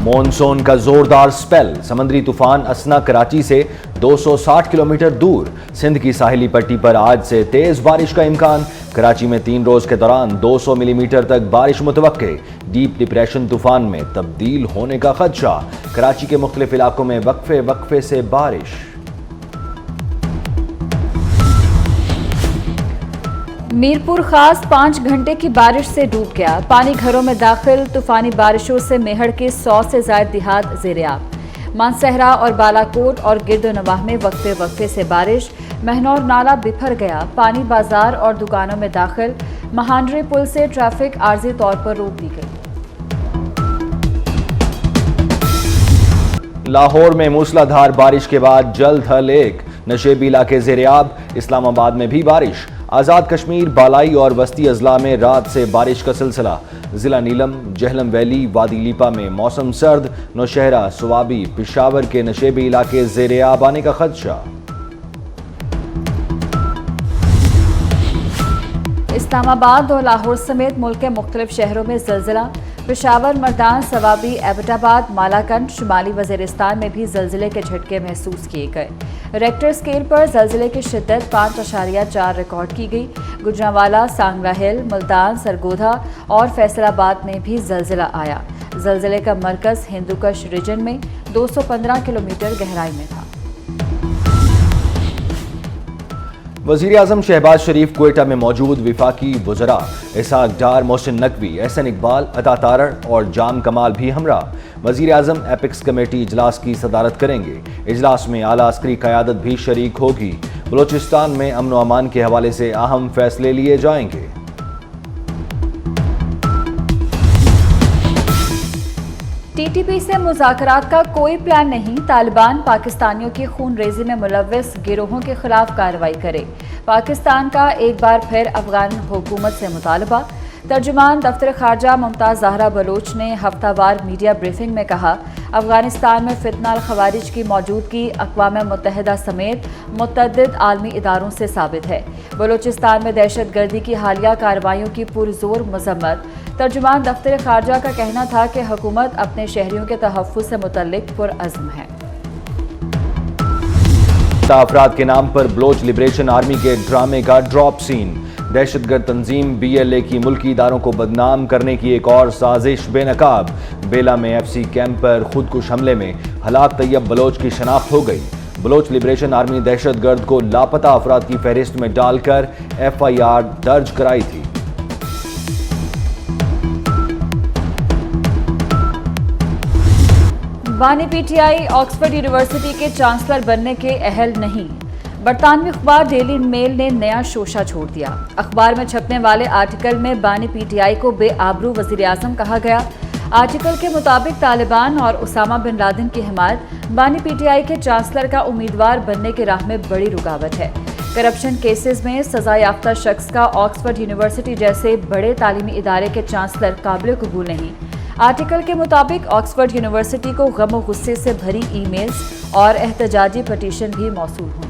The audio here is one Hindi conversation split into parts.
मॉनसून का जोरदार स्पेल, समुद्री तूफान असना कराची से 260 किलोमीटर दूर। सिंध की साहिली पट्टी पर आज से तेज बारिश का इम्कान। कराची में 3 रोज के दौरान 200 मिलीमीटर तक बारिश मुतवक्के। डीप डिप्रेशन तूफान में तब्दील होने का खदशा। कराची के मुख्तलिफ इलाकों में वक्फे वक्फे से बारिश। मीरपुर खास 5 घंटे की बारिश से डूब गया। पानी घरों में दाखिल। तूफानी बारिशों से मेहड़ के 100 से ज्यादा देहात ज़ेर-ए-आब। मानसहरा और बालाकोट और गिरदोनवाह में वक्फे वक्फे से बारिश। महनौर नाला बिफर गया। पानी बाजार और दुकानों में दाखिल। महानरे पुल से ट्रैफिक आर्जी तौर पर रोक दी गई। लाहौर में मूसलाधार बारिश के बाद जल्द हल एक नशेबी इलाके ज़ेर-ए-आब। इस्लामाबाद में भी बारिश। आज़ाद कश्मीर, बालाई और वस्ती अजला में रात से बारिश का सिलसिला। जिला नीलम, जहलम वैली, वादी लीपा में मौसम सर्द। नौशहरा, सुवाबी, पेशावर के नशेबी इलाके ज़ेर-ए-आब आने का खदशा। इस्लामाबाद और लाहौर समेत मुल्क के मुख्तलिफ शहरों में ज़लज़ला। पेशावर, मर्दान, सवाबी, एबटाबाद, मालाकंड, शुमाली वज़ीरिस्तान में भी ज़लज़ले के झटके महसूस किए गए। रेक्टर स्केल पर ज़लज़ले की शिद्दत 5.4 रिकॉर्ड की गई। गुजरांवाला, सांगला हिल, मुल्तान, सरगोधा और फैसलाबाद में भी ज़लज़ला आया। ज़लज़ले का मरकज़ हिंदुकश रीजन में 215 किलोमीटर गहराई में था। वज़ीर आज़म शहबाज शरीफ क्वेटा में मौजूद विफाकी वज़रा इसहाक डार, मोहसिन नकवी, एहसन इकबाल, अता तारड़ और जाम कमाल भी हमरा। वज़ीर आज़म एपिक्स कमेटी इजलास की सदारत करेंगे। इजलास में आला अस्करी क़यादत भी शरीक होगी। बलोचिस्तान में अमन व अमान के हवाले से अहम फैसले लिए जाएंगे। टीटीपी से मुज़ाकरात का कोई प्लान नहीं। तालिबान पाकिस्तानियों की खून रेजी में मुलव्वस गिरोहों के खिलाफ कार्रवाई करे। पाकिस्तान का एक बार फिर अफगान हुकूमत से मुतालबा। तर्जुमान दफ्तर खारजा मुमताज़ ज़हरा बलोच ने हफ्तावार मीडिया ब्रीफिंग में कहा, अफगानिस्तान में फितना खवारिज की मौजूदगी अक़वाम मुत्तहिदा समेत मुतअद्दिद आलमी इदारों से साबित है। बलोचिस्तान में दहशत गर्दी की हालिया कार्रवाइयों की पुरजोर मजम्मत। तर्जुमान दफ्तर खारजा का कहना था कि हुकूमत अपने शहरियों के तहफ़्फ़ुज़ से मुतल्लिक़ पुरअज़्म है। अफराद के नाम पर बलोच लिबरेशन आर्मी के ड्रामे का ड्रॉप सीन। दहशतगर्द तंजीम BLA की मुल्की इदारों को बदनाम करने की एक और साजिश बेनकाब। बेला में FC कैंप पर खुदकुश हमले में हलाक तैयब बलोच की शनाख्त हो गई। बलोच लिबरेशन आर्मी दहशतगर्द को लापता अफराद की फहरिस्त में डालकर FIR दर्ज कराई थी। बानी PTI ऑक्सफोर्ड यूनिवर्सिटी के चांसलर बनने के अहल नहीं। बरतानवी अखबार डेली मेल ने नया शोशा छोड़ दिया। अखबार में छपने वाले आर्टिकल में बानी PTI को बेआबरू वज़ीर आज़म कहा गया। आर्टिकल के मुताबिक तालिबान और उसामा बिन लादेन की हिमायत बानी PTI के चांसलर का उम्मीदवार बनने की राह में बड़ी रुकावट है। करप्शन केसेस में सजा याफ्ता शख्स का ऑक्सफोर्ड यूनिवर्सिटी जैसे बड़े तालीमी इदारे के चांसलर काबिल कबूल नहीं। आर्टिकल के मुताबिक ऑक्सफोर्ड यूनिवर्सिटी को गम और गुस्से से भरी ईमेल्स और एहतजाजी पटिशन भी मौसूल हुई।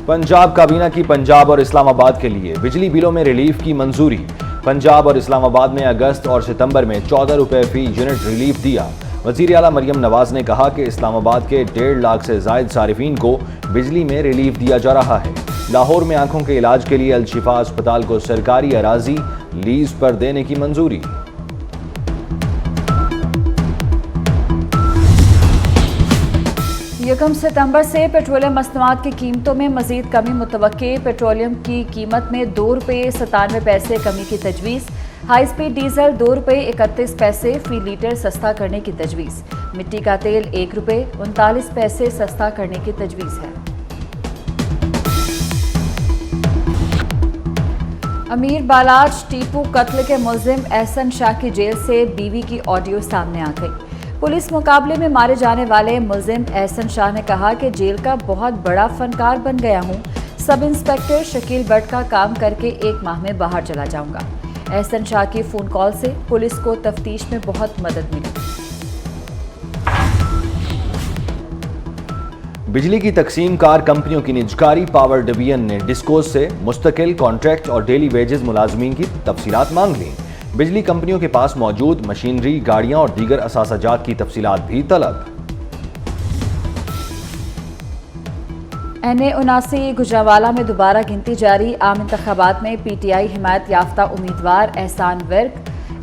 पंजाब काबीना की पंजाब और इस्लामाबाद के लिए बिजली बिलों में रिलीफ की मंजूरी। पंजाब और इस्लामाबाद ने अगस्त और सितंबर में 14 रुपए फी यूनिट रिलीफ दिया। वज़ीर आला मरियम नवाज ने कहा कि इस्लामाबाद के 1.5 लाख से जायद सारिफीन को बिजली में रिलीफ दिया जा रहा है। लाहौर में आंखों के इलाज के लिए अल-शिफा अस्पताल को सरकारी अराजी लीज पर देने की मंजूरी। यकम सितंबर से पेट्रोलियम मसनूआत की कीमतों में मजीद कमी मुतवक्के। पेट्रोलियम की कीमत में 2 रुपये 97 पैसे कमी की तजवीज़। हाई स्पीड डीजल 2 रुपये 31 पैसे फी लीटर सस्ता करने की तजवीज़। मिट्टी का तेल 1 रुपये 39 पैसे सस्ता करने की तजवीज़ है। अमीर बालाज टीपू कत्ल के मुलजिम एहसन शाह की जेल से बीवी की ऑडियो सामने आ गई। पुलिस मुकाबले में मारे जाने वाले मुलजिम एहसन शाह ने कहा कि जेल का बहुत बड़ा फनकार बन गया हूँ। सब इंस्पेक्टर शकील भट्ट का काम करके 1 माह में बाहर चला जाऊंगा। एहसन शाह की फोन कॉल से पुलिस को तफ्तीश में बहुत मदद मिली। बिजली की तकसीम कार कंपनियों की निजकारी पावर डिवीजन ने डिस्कोज से मुस्तकिल कॉन्ट्रैक्ट और डेली वेजेस मुलाजमीन की तफसीलात मांग ली। बिजली कंपनियों के पास मौजूद मशीनरी, गाड़ियां और दीगर असासाजात की तफसीलात भी तलब। NA-79 गुजरांवाला में दोबारा गिनती जारी। आम इंतखाबात में PTI हिमायत याफ्ता उम्मीदवार एहसान विर्क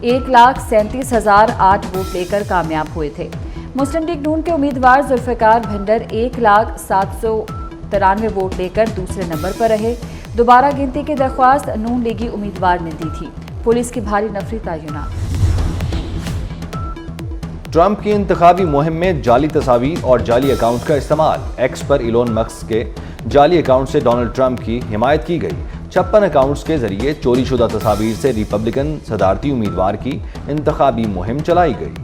1,37,008 वोट लेकर कामयाब हुए थे। मुस्लिम लीग नून के उम्मीदवार जुल्फिकार भिंडर 1,0793 वोट लेकर दूसरे नंबर पर रहे। दोबारा गिनती की दरख्वास्त नून लीगी उम्मीदवार ने दी थी। पुलिस की भारी नफरी तैनात। ट्रंप की इंतखाबी मुहिम में जाली तस्वीर और जाली अकाउंट का इस्तेमाल। एक्स पर इलोन मस्क के जाली अकाउंट से डोनाल्ड ट्रंप की हिमायत की गई। 56 अकाउंट्स के जरिए चोरीशुदा तस्वीर से रिपब्लिकन सदारती उम्मीदवार की इंतखाबी मुहिम चलाई गई।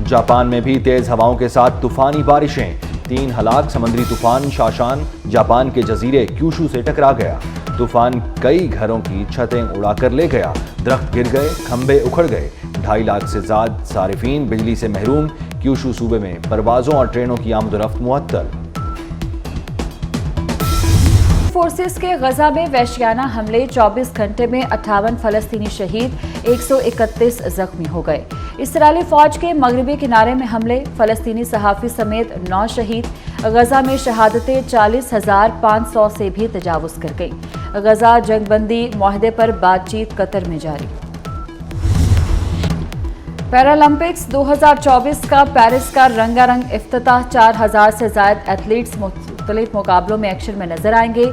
जापान में भी तेज हवाओं के साथ तूफानी बारिशें। 3 हलाक। समुद्री तूफान शाशान जापान के जजीरे क्यूशू से टकरा गया। तूफान कई घरों की छतें उड़ाकर ले गया। दरख्त गिर गए, खंभे उखड़ गए। 2.5 लाख से ज्यादा सारिफीन बिजली से महरूम। क्यूशू सूबे में परवाजों और ट्रेनों की आमदोरफ्त मुअत्तल। फोर्सेस के गजा में वहशियाना हमले। 24 घंटे में 58 फलस्तीनी शहीद, 131 जख्मी हो गए। इसराइली फौज के मगरबी किनारे में हमले। फलस्तीनी सहाफ़ी समेत 9 शहीद। गजा में शहादतें 40,500 से भी तजावुज़ कर गई। गजा जंगबंदी मुआहदे पर बातचीत कतर में जारी। पैरालंपिक्स 2024 का पेरिस का रंगारंग इफ्तिताह। 4,000 से ज़ायद एथलीट्स मुख्तलिफ मुकाबलों में एक्शन में नजर आएंगे।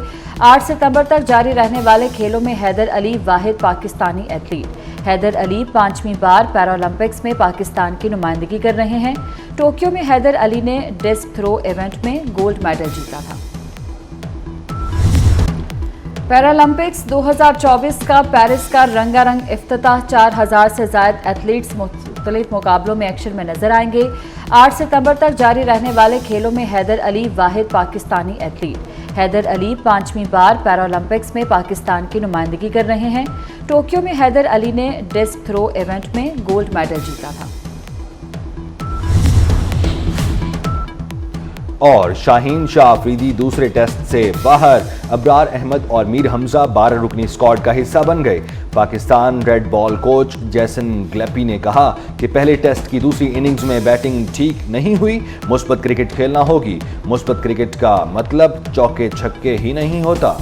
8 सितंबर तक जारी रहने वाले खेलों में हैदर अली वाहिद पाकिस्तानी एथलीट। हैदर अली 5वीं बार पैरालंपिक्स में पाकिस्तान की नुमाइंदगी कर रहे हैं। टोक्यो में हैदर अली ने डिस्क थ्रो इवेंट में गोल्ड मेडल जीता था। पैरालंपिक्स 2024 का पेरिस का रंगारंग इफ्तिताह। 4,000 से ज़ायद एथलीट्स मुख्तलिफ मुकाबलों में एक्शन में नजर आएंगे। 8 सितंबर तक जारी रहने वाले खेलों में हैदर अली वाहिद पाकिस्तानी एथलीट। हैदर अली 5वीं बार पैरालंपिक्स में पाकिस्तान की नुमाइंदगी कर रहे हैं। टोक्यो में हैदर अली ने डिस्क थ्रो इवेंट में गोल्ड मेडल जीता था। और शाहीन शाह अफरीदी दूसरे टेस्ट से बाहर। अबरार अहमद और मीर हमजा 12 रुकनी स्क्वाड का हिस्सा बन गए। पाकिस्तान रेड बॉल कोच जैसन ग्लेपी ने कहा कि पहले टेस्ट की दूसरी इनिंग्स में बैटिंग ठीक नहीं हुई। मुस्बत क्रिकेट खेलना होगी। मुस्बत क्रिकेट का मतलब चौके छक्के ही नहीं होता।